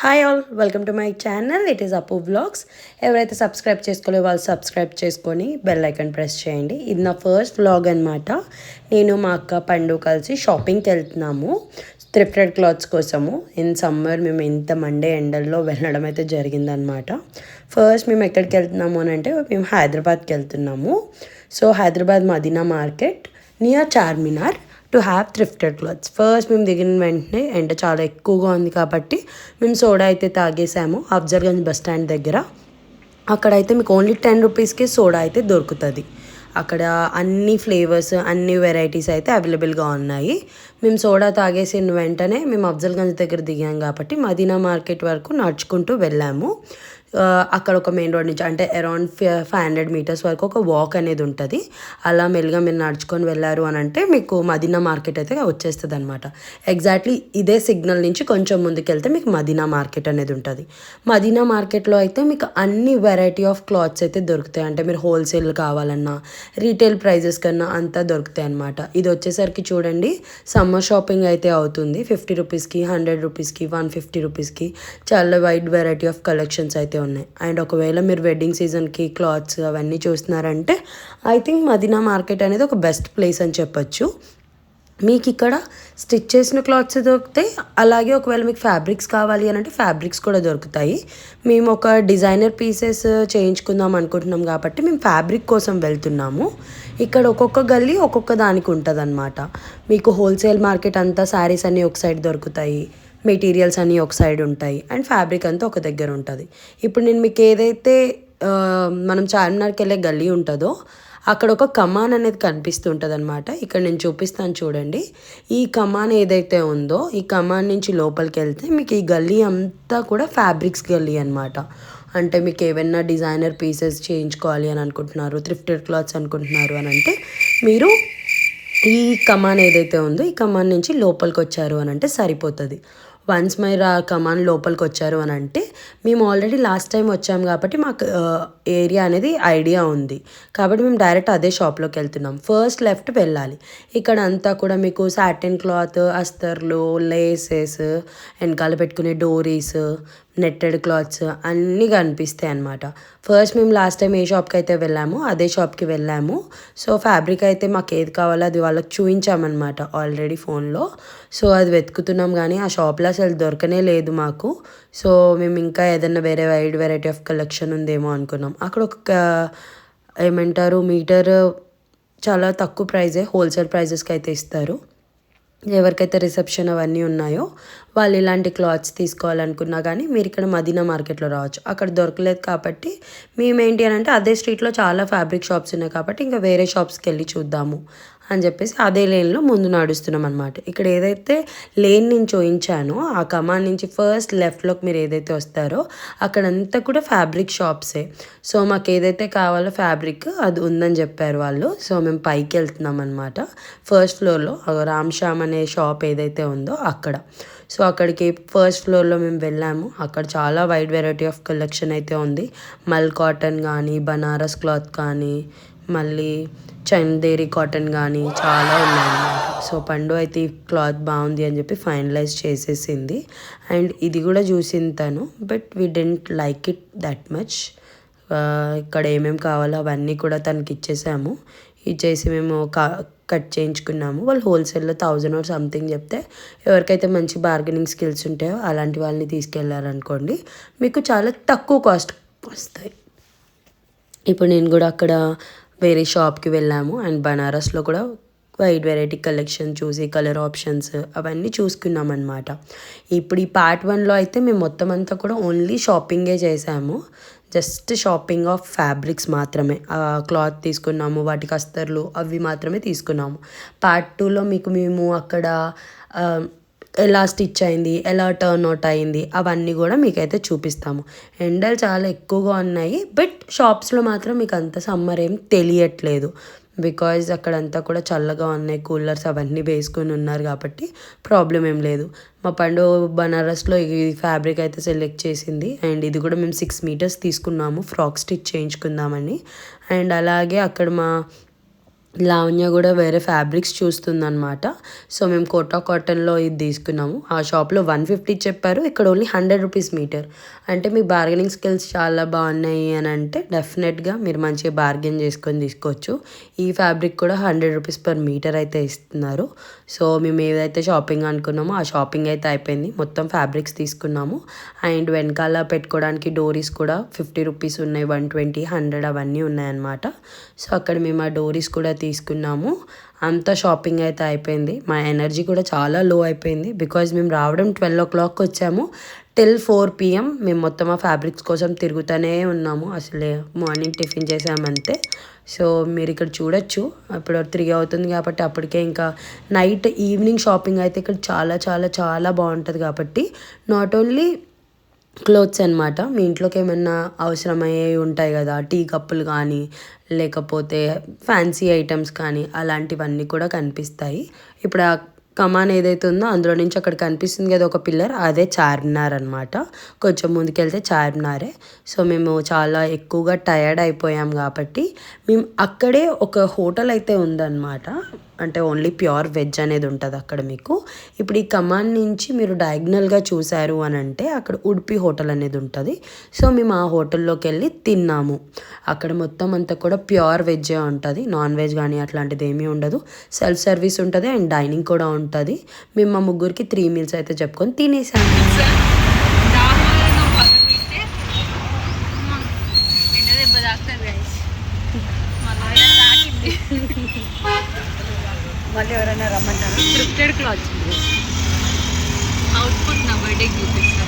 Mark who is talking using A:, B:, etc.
A: Hi all, welcome to my channel. It is అప్పు vlogs. ఎవరైతే subscribe చేసుకోలేదో వాళ్ళు subscribe చేసుకొని బెల్ ఐకాన్ ప్రెస్ చేయండి. ఇది నా ఫస్ట్ వ్లాగ్ అనమాట. నేను మా అక్క పండు కలిసి షాపింగ్కి వెళ్తున్నాము థ్రిఫ్టెడ్ క్లాత్స్ కోసము. ఇన్ సమ్మర్ మేము ఇంత మండే ఎండల్లో వెళ్ళడం అయితే జరిగిందనమాట. ఫస్ట్ మేము ఎక్కడికి వెళ్తున్నాము అని అంటే మేము హైదరాబాద్కి వెళ్తున్నాము. So Hyderabad Madina market near Charminar to have thrifted clothes. First మేము దిగిన వెంటనే ఎండ చాలా ఎక్కువగా ఉంది కాబట్టి మేము సోడా అయితే తాగేసాము అఫ్జల్గంజ్ బస్ స్టాండ్ దగ్గర. అక్కడైతే మీకు ఓన్లీ 10 రూపీస్కి సోడా అయితే దొరుకుతుంది. అక్కడ అన్ని ఫ్లేవర్స్ అన్ని వెరైటీస్ అయితే అవైలబుల్గా ఉన్నాయి. మేము సోడా తాగేసిన వెంటనే మేము అఫ్జల్గంజ్ దగ్గర దిగాం కాబట్టి మదీనా మార్కెట్ వరకు నడుచుకుంటూ వెళ్ళాము. అక్కడ ఒక మెయిన్ రోడ్ నుంచి అంటే అరౌండ్ 500 మీటర్స్ వరకు ఒక వాక్ అనేది ఉంటుంది. అలా మెల్లిగా మీరు నడుచుకొని వెళ్ళారు అని అంటే మీకు మదీనా మార్కెట్ అయితే వచ్చేస్తుంది అనమాట. ఎగ్జాక్ట్లీ ఇదే సిగ్నల్ నుంచి కొంచెం ముందుకెళ్తే మీకు మదీనా మార్కెట్ అనేది ఉంటుంది. మదీనా మార్కెట్లో అయితే మీకు అన్ని వెరైటీ ఆఫ్ క్లాత్స్ అయితే దొరుకుతాయి. అంటే మీరు హోల్సేల్ కావాలన్నా రీటైల్ ప్రైజెస్ కన్నా అంతా దొరుకుతాయి అనమాట. ఇది వచ్చేసరికి చూడండి సమ్మర్ షాపింగ్ అయితే అవుతుంది. 50 రూపీస్కి 100 రూపీస్కి 150 రూపీస్కి చాలా వైడ్ వెరైటీ ఆఫ్ కలెక్షన్స్ అయితే ఉన్నాయి. అండ్ ఒకవేళ మీరు వెడ్డింగ్ సీజన్కి క్లాత్స్ అవన్నీ చూస్తున్నారంటే ఐ థింక్ మదీనా మార్కెట్ అనేది ఒక బెస్ట్ ప్లేస్ అని చెప్పొచ్చు. మీకు ఇక్కడ స్టిచ్ చేసిన క్లాత్స్ దొరుకుతాయి. అలాగే ఒకవేళ మీకు ఫ్యాబ్రిక్స్ కావాలి అని అంటే ఫ్యాబ్రిక్స్ కూడా దొరుకుతాయి. మేము ఒక డిజైనర్ పీసెస్ చేయించుకుందాం అనుకుంటున్నాం కాబట్టి మేము ఫ్యాబ్రిక్ కోసం వెళ్తున్నాము. ఇక్కడ ఒక్కొక్క గల్లీ ఒక్కొక్క దానికి ఉంటుంది అనమాట. మీకు హోల్సేల్ మార్కెట్ అంతా శారీస్ అన్నీ ఒక సైడ్ దొరుకుతాయి, మెటీరియల్స్ అన్నీ ఒక సైడ్ ఉంటాయి, అండ్ ఫ్యాబ్రిక్ అంతా ఒక దగ్గర ఉంటుంది. ఇప్పుడు నేను మీకు ఏదైతే మనం చార్మినార్కి వెళ్ళే గల్లీ ఉంటుందో అక్కడ ఒక కమాన్ అనేది కనిపిస్తుంటుంది అనమాట. ఇక్కడ నేను చూపిస్తాను చూడండి. ఈ కమాన్ ఏదైతే ఉందో ఈ కమాన్ నుంచి లోపలికి వెళ్తే మీకు ఈ గల్లీ అంతా కూడా ఫ్యాబ్రిక్స్ గల్లీ అనమాట. అంటే మీకు ఏవైనా డిజైనర్ పీసెస్ చేయించుకోవాలి అని అనుకుంటున్నారు, థ్రిఫ్టెడ్ క్లాత్స్ అనుకుంటున్నారు అని అంటే మీరు ఈ కమాన్ ఏదైతే ఉందో ఈ కమాన్ నుంచి లోపలికి వచ్చారు అని అంటే సరిపోతుంది. వన్స్ మీరు ఆ కమాన్ లోపలికి వచ్చారు అని అంటే మేము ఆల్రెడీ లాస్ట్ టైం వచ్చాము కాబట్టి మాకు ఏరియా అనేది ఐడియా ఉంది కాబట్టి మేము డైరెక్ట్ అదే షాప్లోకి వెళ్తున్నాం. ఫస్ట్ లెఫ్ట్ వెళ్ళాలి. ఇక్కడ అంతా కూడా మీకు సాటిన్ క్లాత్, అస్తర్లు, లేసెస్, వెనకాల పెట్టుకునే డోరీస్, నెట్టెడ్ క్లాత్స్ అన్నీ కనిపిస్తాయి అనమాట. ఫస్ట్ మేము లాస్ట్ టైం ఏ షాప్కి అయితే వెళ్ళామో అదే షాప్కి వెళ్ళాము. సో ఫ్యాబ్రిక్ అయితే మాకు ఏది కావాలో అది వాళ్ళకి చూపించామన్నమాట ఆల్రెడీ ఫోన్లో. సో అది వెతుకుతున్నాం కానీ ఆ షాప్లో అసలు దొరకనే లేదు మాకు. సో మేము ఇంకా ఏదైనా వేరే వైడ్ వెరైటీ ఆఫ్ కలెక్షన్ ఉందేమో అనుకున్నాం. అక్కడ ఒక ఏమంటారు మీటర్ చాలా తక్కువ ప్రైజే, హోల్సేల్ ప్రైజెస్కి అయితే ఇస్తారు. ఎవరికైతే రిసెప్షన్ అవన్నీ ఉన్నాయో వాళ్ళు ఇలాంటి క్లాత్స్ తీసుకోవాలనుకున్నా కానీ మీరు ఇక్కడ మదీనా మార్కెట్లో రావచ్చు. అక్కడ దొరకలేదు కాబట్టి మేమేంటి అని అంటే అదే స్ట్రీట్లో చాలా ఫ్యాబ్రిక్ షాప్స్ ఉన్నాయి కాబట్టి ఇంకా వేరే షాప్స్కి వెళ్ళి చూద్దాము అని చెప్పేసి అదే లేన్లో ముందు నడుస్తున్నాం అనమాట. ఇక్కడ ఏదైతే లేన్ నేను చూపించానో ఆ కమాన్ నుంచి ఫస్ట్ లెఫ్ట్లోకి మీరు ఏదైతే వస్తారో అక్కడంతా కూడా ఫ్యాబ్రిక్ షాప్సే. సో మాకు ఏదైతే కావాలో ఫ్యాబ్రిక్ అది ఉందని చెప్పారు వాళ్ళు. సో మేము పైకి వెళ్తున్నాం అనమాట. ఫస్ట్ ఫ్లోర్లో రామ్ శ్యామ్ అనే షాప్ ఏదైతే ఉందో అక్కడ. సో అక్కడికి ఫస్ట్ ఫ్లోర్లో మేము వెళ్ళాము. అక్కడ చాలా వైడ్ వెరైటీ ఆఫ్ కలెక్షన్ అయితే ఉంది. మల్ కాటన్ కానీ, బనారస్ క్లాత్ కానీ, మళ్ళీ చందేరి కాటన్ కానీ చాలా ఉన్నాయన్నమాట. సో పండు అయితే ఈ క్లాత్ బాగుంది అని చెప్పి ఫైనలైజ్ చేసేసింది. అండ్ ఇది కూడా చూసింది తను, but we didn't like it that much. ఇక్కడ ఏమేమి కావాలో అవన్నీ కూడా తనకి ఇచ్చేసాము. ఇచ్చేసి మేము కట్ చేయించుకున్నాము. వాళ్ళు హోల్సేల్లో 1000 or సంథింగ్ చెప్తే ఎవరికైతే మంచి బార్గెనింగ్ స్కిల్స్ ఉంటాయో అలాంటి వాళ్ళని తీసుకెళ్ళారనుకోండి మీకు చాలా తక్కువ కాస్ట్ వస్తాయి. ఇప్పుడు నేను కూడా అక్కడ వేరే షాప్కి వెళ్ళాము అండ్ బనారస్లో కూడా వైడ్ వెరైటీ కలెక్షన్ చూసి కలర్ ఆప్షన్స్ అవన్నీ చూసుకున్నాం అనమాట. ఇప్పుడు ఈ పార్ట్ 1లో అయితే మేము మొత్తం అంతా కూడా ఓన్లీ షాపింగే చేసాము. జస్ట్ షాపింగ్ ఆఫ్ ఫ్యాబ్రిక్స్ మాత్రమే. క్లాత్ తీసుకున్నాము, వాటికి అస్తర్లు అవి మాత్రమే తీసుకున్నాము. పార్ట్ 2లో మీకు మేము అక్కడ ఎలా స్టిచ్ అయింది, ఎలా టర్న్ అవుట్ అయింది అవన్నీ కూడా మీకైతే చూపిస్తాము. ఎండలు చాలా ఎక్కువగా ఉన్నాయి, బట్ షాప్స్లో మాత్రం మీకు అంత సమ్మర్ ఏం తెలియట్లేదు. బికాజ్ అక్కడంతా కూడా చల్లగా ఉన్నాయి, కూలర్స్ అవన్నీ వేసుకొని ఉన్నారు కాబట్టి ప్రాబ్లం ఏం లేదు. మా పండు బనారస్లో ఈ ఫ్యాబ్రిక్ అయితే సెలెక్ట్ చేసింది. అండ్ ఇది కూడా మేము 6 మీటర్స్ తీసుకున్నాము ఫ్రాక్ స్టిచ్ చేయించుకుందామని. అండ్ అలాగే అక్కడ మా లావణ్య కూడా వేరే ఫ్యాబ్రిక్స్ చూస్తుందన్నమాట. సో మేము కోటా కాటన్లో ఇది తీసుకున్నాము. ఆ షాప్లో 150 చెప్పారు, ఇక్కడ ఓన్లీ 100 రూపీస్ మీటర్. అంటే మీ బార్గెనింగ్ స్కిల్స్ చాలా బాగున్నాయి అని అంటే డెఫినెట్గా మీరు మంచిగా బార్గెన్ చేసుకొని తీసుకోవచ్చు. ఈ ఫ్యాబ్రిక్ కూడా 100 రూపీస్ పర్ మీటర్ అయితే ఇస్తున్నారు. సో మేము ఏదైతే షాపింగ్ అనుకున్నామో ఆ షాపింగ్ అయితే అయిపోయింది. మొత్తం ఫ్యాబ్రిక్స్ తీసుకున్నాము. అండ్ వెనకాల పెట్టుకోవడానికి డోరీస్ కూడా 50 రూపీస్ ఉన్నాయి, 120, 100 అవన్నీ ఉన్నాయన్నమాట. సో అక్కడ మేము ఆ డోరీస్ కూడా తీసుకున్నాము. అంతా షాపింగ్ అయితే అయిపోయింది. మా ఎనర్జీ కూడా చాలా లో అయిపోయింది బికాజ్ మేము రావడం 12 o'clock వచ్చాము. టిల్ 4 PM మేము మొత్తం ఆ ఫ్యాబ్రిక్స్ కోసం తిరుగుతూనే ఉన్నాము. అసలే మార్నింగ్ టిఫిన్ చేసామంతే. సో మీరు ఇక్కడ చూడొచ్చు, ఇప్పుడు 3 అవుతుంది కాబట్టి అప్పటికే ఇంకా నైట్ ఈవినింగ్ షాపింగ్ అయితే ఇక్కడ చాలా చాలా చాలా బాగుంటుంది. కాబట్టి నాట్ ఓన్లీ క్లోత్స్ అనమాట, మీ ఇంట్లోకి ఏమైనా అవసరమయ్యేవి ఉంటాయి కదా, టీ కప్పులు కానీ లేకపోతే ఫ్యాన్సీ ఐటమ్స్ కానీ అలాంటివన్నీ కూడా కనిపిస్తాయి. ఇప్పుడు ఆ కమాన్ ఏదైతే ఉందో అందులో నుంచి అక్కడ కనిపిస్తుంది కదా ఒక పిల్లర్, అదే చార్మినార్ అనమాట. కొంచెం ముందుకెళ్తే చార్మినారే. సో మేము చాలా ఎక్కువగా టయర్డ్ అయిపోయాం కాబట్టి మేము అక్కడే ఒక హోటల్ అయితే ఉందన్నమాట. అంటే ఓన్లీ ప్యూర్ వెజ్ అనేది ఉంటుంది అక్కడ మీకు. ఇప్పుడు ఈ కమాన్ నుంచి మీరు డయాగ్నల్గా చూసారు అని అంటే అక్కడ ఉడిపి హోటల్ అనేది ఉంటుంది. సో మేము ఆ హోటల్లోకి వెళ్ళి తిన్నాము. అక్కడ మొత్తం అంతా కూడా ప్యూర్ వెజ్జే ఉంటుంది, నాన్ వెజ్ కానీ అట్లాంటిది ఏమీ ఉండదు. సెల్ఫ్ సర్వీస్ ఉంటుంది అండ్ డైనింగ్ కూడా ఉంటుంది. మేము మా ముగ్గురికి 3 meals అయితే చెప్పుకొని తినేసాము.
B: మళ్ళీ ఎవరైనా రమ్మంటారా?
A: స్క్రిప్టెడ్ క్లాత్
B: అవుట్పుట్ నా బర్త్డేకి చూపిస్తాను.